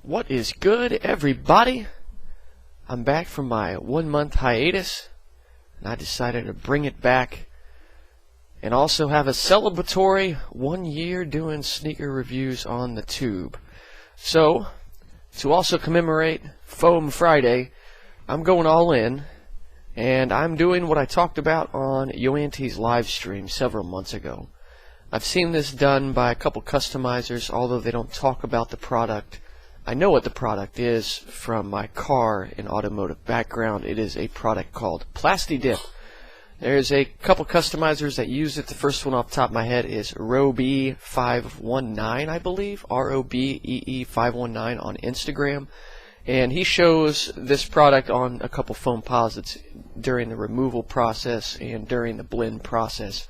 What is good, everybody? I'm back from my 1-month hiatus, and I decided to bring it back and also have a celebratory 1 year doing sneaker reviews on the tube. So, to also commemorate Foam Friday, I'm going all in, and I'm doing what I talked about on Yoanti's live stream several months ago. I've seen this done by a couple customizers, although they don't talk about the product. I know what the product is from my car and automotive background. It is a product called Plastidip. There's a couple customizers that use it. The first one off the top of my head is Robee519, I believe. ROBEE519 on Instagram. And he shows this product on a couple Foamposites during the removal process and during the blend process.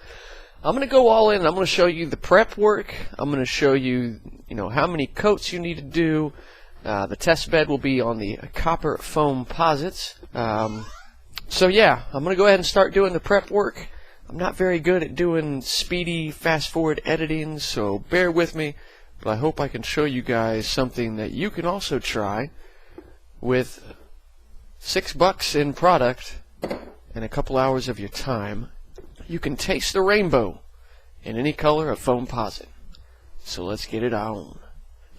I'm going to go all in, and I'm going to show you the prep work. I'm going to show you, how many coats you need to do. The test bed will be on the copper Foamposites. So yeah, I'm going to go ahead and start doing the prep work. I'm not very good at doing speedy, fast-forward editing, so bear with me. But I hope I can show you guys something that you can also try with $6 in product and a couple hours of your time. You can taste the rainbow in any color of Foamposite. So let's get it on.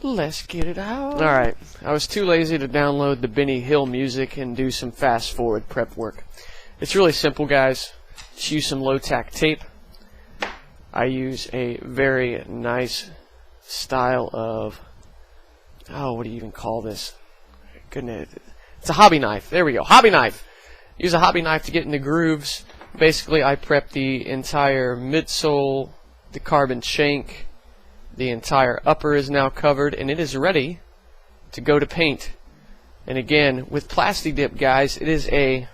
Let's get it out. Alright, I was too lazy to download the Benny Hill music and do some fast forward prep work. It's really simple, guys. Just use some low tack tape. I use a very nice style of, what do you even call this? Goodness, it's a hobby knife. There we go, hobby knife. Use a hobby knife to get in the grooves. Basically, I prep the entire midsole, the carbon shank, the entire upper is now covered, and it is ready to go to paint. And again, with Plastidip, guys, it is a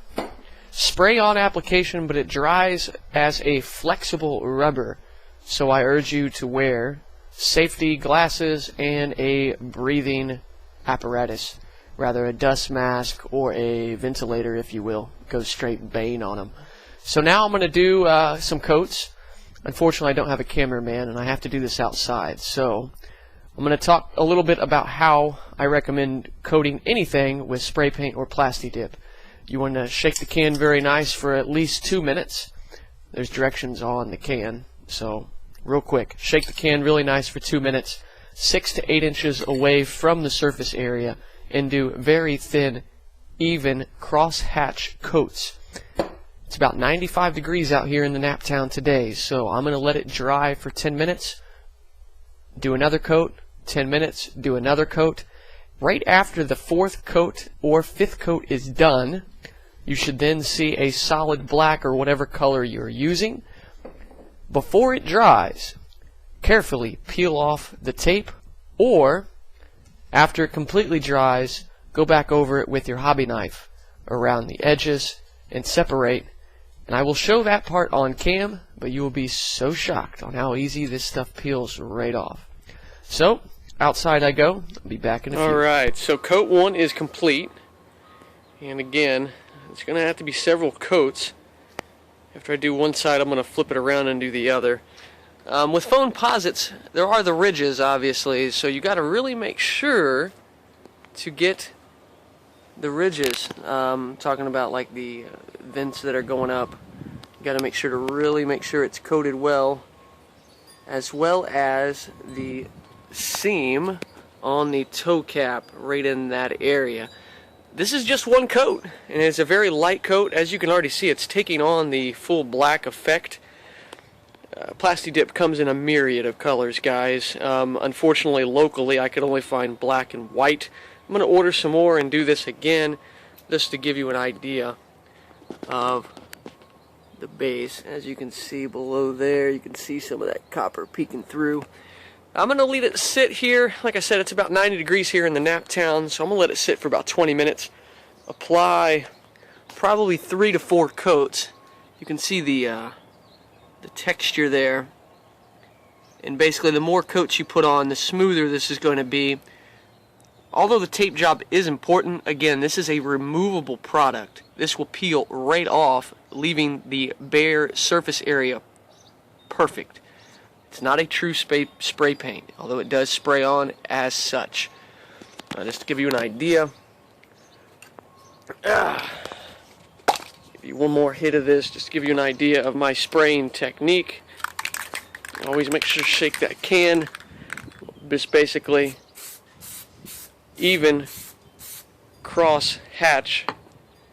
spray-on application, but it dries as a flexible rubber. So I urge you to wear safety glasses and a breathing apparatus, rather a dust mask or a ventilator, if you will. Go straight Bane on them. So now I'm going to do some coats. Unfortunately, I don't have a cameraman, and I have to do this outside. So I'm going to talk a little bit about how I recommend coating anything with spray paint or Plastidip. You want to shake the can very nice for at least 2 minutes. There's directions on the can. So real quick, shake the can really nice for 2 minutes, 6 to 8 inches away from the surface area, and do very thin, even cross-hatch coats. It's about 95 degrees out here in the Naptown today, so I'm going to let it dry for 10 minutes, do another coat, 10 minutes, do another coat. Right after the 4th coat or 5th coat is done, you should then see a solid black or whatever color you're using. Before it dries, carefully peel off the tape, or after it completely dries, go back over it with your hobby knife around the edges and separate. And I will show that part on cam, but you will be so shocked on how easy this stuff peels right off. So, outside I go. I'll be back in a few. Alright, so coat 1 is complete. And again, it's going to have to be several coats. After I do one side, I'm going to flip it around and do the other. With Foamposites, there are the ridges, obviously, so you got to really make sure to get the ridges. Talking about like the vents that are going up. You got to make sure to really make sure it's coated well as the seam on the toe cap right in that area. This is just one coat, and it's a very light coat. As you can already see, it's taking on the full black effect. Plastidip comes in a myriad of colors, guys. Unfortunately, locally, I could only find black and white. I'm going to order some more and do this again, just to give you an idea of the base. As you can see below there, you can see some of that copper peeking through. I'm going to let it sit here. Like I said, it's about 90 degrees here in the Naptown, so I'm going to let it sit for about 20 minutes. Apply probably 3 to 4 coats. You can see the texture there. And basically, the more coats you put on, the smoother this is going to be. Although the tape job is important, again, this is a removable product. This will peel right off, leaving the bare surface area perfect. It's not a true spray paint, although it does spray on as such. just to give you an idea. Give you one more hit of this, just to give you an idea of my spraying technique. Always make sure to shake that can. Just basically even cross hatch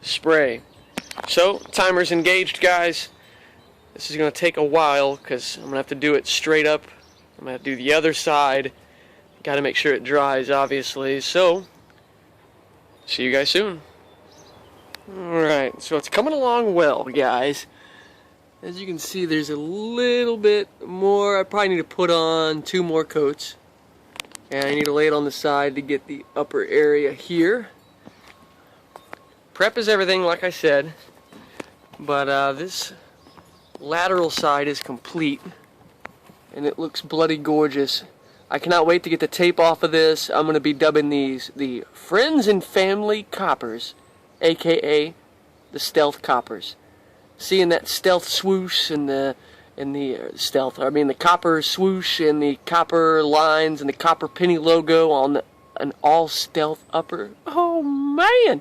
spray. So, timer's engaged, guys. This is going to take a while because I'm going to have to do it straight up. I'm going to have to do the other side. Got to make sure it dries, obviously. So, see you guys soon. Alright, so it's coming along well, guys. As you can see, there's a little bit more. I probably need to put on 2 more coats. And I need to lay it on the side to get the upper area here. Prep is everything, like I said. But this lateral side is complete. And it looks bloody gorgeous. I cannot wait to get the tape off of this. I'm going to be dubbing these the Friends and Family Coppers, aka the Stealth Coppers. Seeing that stealth swoosh and the copper swoosh and the copper lines and the copper penny logo on an all stealth upper. Oh man!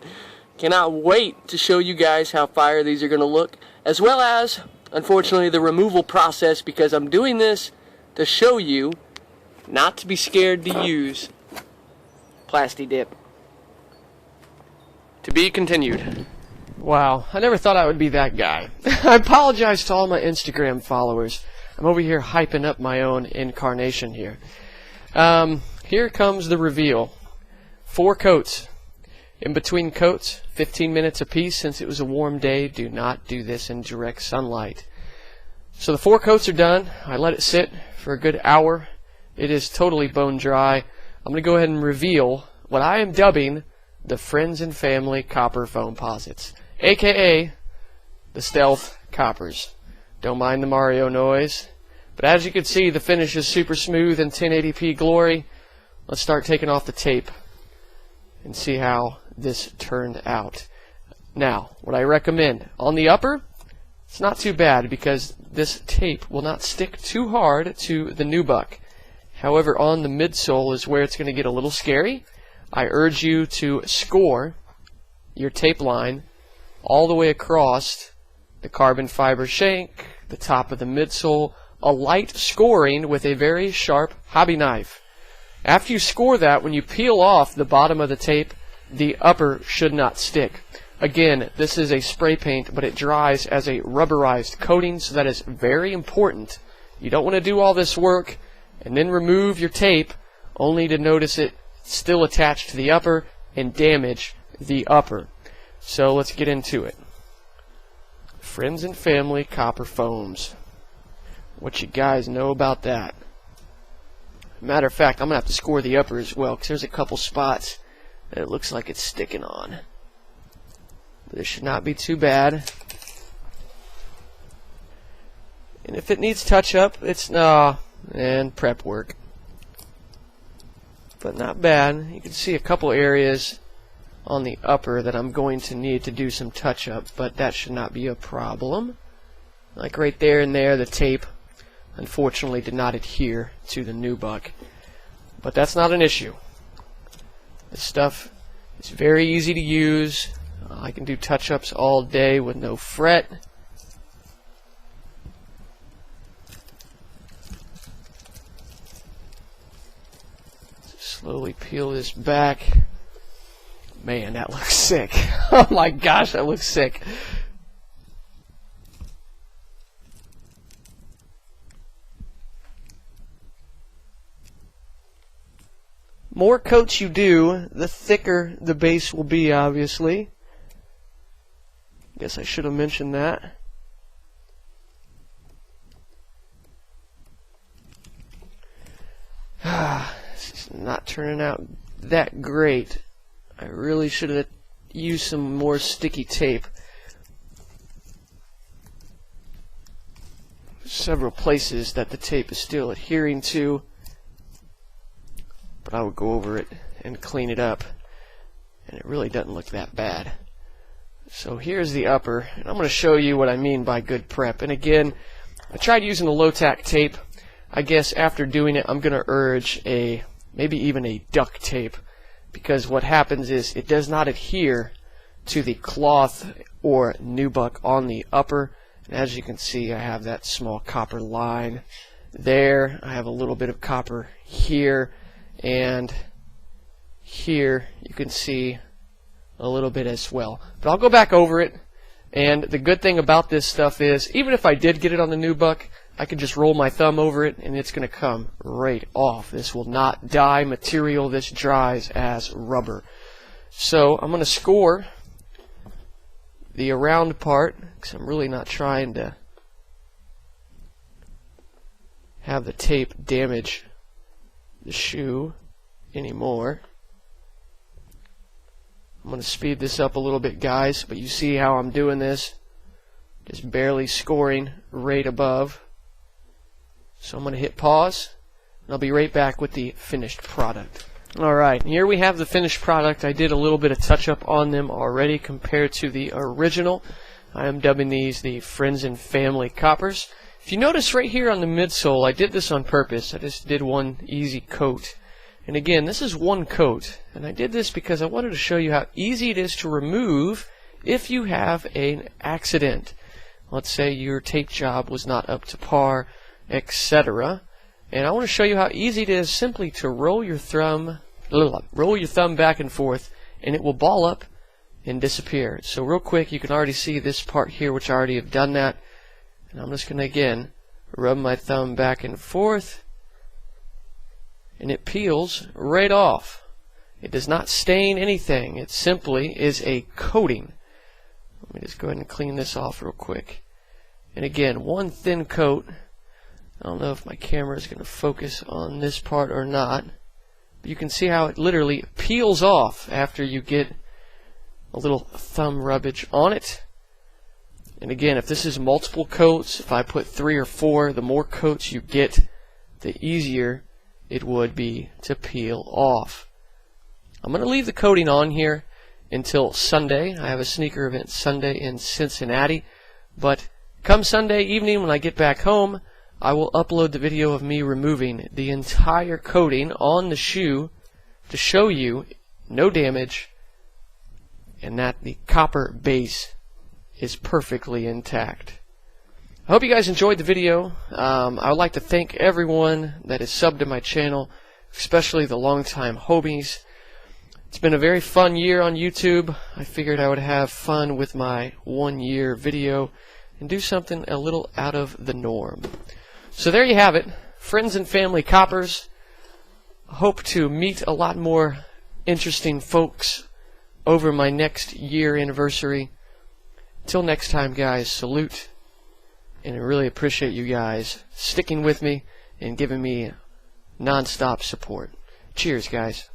Cannot wait to show you guys how fire these are going to look, as well as, unfortunately, the removal process, because I'm doing this to show you not to be scared to use Plastidip. To be continued. Wow, I never thought I would be that guy. I apologize to all my Instagram followers. I'm over here hyping up my own incarnation here. Here comes the reveal. 4 coats. In between coats, 15 minutes apiece. Since it was a warm day, do not do this in direct sunlight. So the 4 coats are done. I let it sit for a good hour. It is totally bone dry. I'm going to go ahead and reveal what I am dubbing the Friends and Family Copper Foamposites, aka the Stealth Coppers. Don't mind the Mario noise. But as you can see, the finish is super smooth in 1080p glory. Let's start taking off the tape and see how this turned out. Now, what I recommend, on the upper, it's not too bad because this tape will not stick too hard to the nubuck. However, on the midsole is where it's going to get a little scary. I urge you to score your tape line all the way across the carbon fiber shank, the top of the midsole, a light scoring with a very sharp hobby knife. After you score that, when you peel off the bottom of the tape, the upper should not stick. Again, this is a spray paint, but it dries as a rubberized coating, so that is very important. You don't want to do all this work and then remove your tape only to notice it still attached to the upper and damage the upper. So let's get into it. Friends and Family Copper Foams. What you guys know about that? Matter of fact, I'm going to have to score the upper as well, because there's a couple spots that it looks like it's sticking on. But this should not be too bad. And if it needs touch up, it's and prep work. But not bad. You can see a couple areas on the upper that I'm going to need to do some touch up, but that should not be a problem. Like right there and there, the tape unfortunately did not adhere to the nubuck. But that's not an issue. This stuff is very easy to use. I can do touch-ups all day with no fret. Slowly peel this back. Man, that looks sick. Oh my gosh, that looks sick. More coats you do, the thicker the base will be, obviously. Guess I should have mentioned that. This is not turning out that great. I really should have used some more sticky tape. Several places that the tape is still adhering to, but I would go over it and clean it up, and it really doesn't look that bad. So here's the upper, and I'm going to show you what I mean by good prep. And again, I tried using a low-tack tape. I guess after doing it, I'm going to urge maybe even a duct tape, because what happens is it does not adhere to the cloth or nubuck on the upper. And as you can see, I have that small copper line there. I have a little bit of copper here, and here you can see a little bit as well. But I'll go back over it, and the good thing about this stuff is even if I did get it on the nubuck, I can just roll my thumb over it and it's going to come right off. This will not dye material. This dries as rubber. So I'm going to score the around part because I'm really not trying to have the tape damage the shoe anymore. I'm going to speed this up a little bit, guys, but you see how I'm doing this, just barely scoring right above. So I'm going to hit pause, and I'll be right back with the finished product. Alright, here we have the finished product. I did a little bit of touch-up on them already compared to the original. I am dubbing these the Friends and Family Coppers. If you notice right here on the midsole, I did this on purpose. I just did one easy coat. And again, this is one coat. And I did this because I wanted to show you how easy it is to remove if you have an accident. Let's say your tape job was not up to par, etc. And I want to show you how easy it is simply to roll your thumb back and forth, and it will ball up and disappear. So real quick, you can already see this part here, which I already have done that. And I'm just going to again rub my thumb back and forth, and it peels right off. It does not stain anything. It simply is a coating. Let me just go ahead and clean this off real quick. And again, one thin coat. I don't know if my camera is going to focus on this part or not, but you can see how it literally peels off after you get a little thumb rubbage on it. And again, if this is multiple coats, if I put 3 or 4, the more coats you get, the easier it would be to peel off. I'm going to leave the coating on here until Sunday. I have a sneaker event Sunday in Cincinnati, but come Sunday evening when I get back home, I will upload the video of me removing the entire coating on the shoe to show you no damage and that the copper base is perfectly intact. I hope you guys enjoyed the video. I would like to thank everyone that is subbed to my channel, especially the longtime homies. It's been a very fun year on YouTube. I figured I would have fun with my 1-year video and do something a little out of the norm. So there you have it, Friends and Family Coppers. Hope to meet a lot more interesting folks over my next year anniversary. Until next time, guys, salute. And I really appreciate you guys sticking with me and giving me non-stop support. Cheers, guys.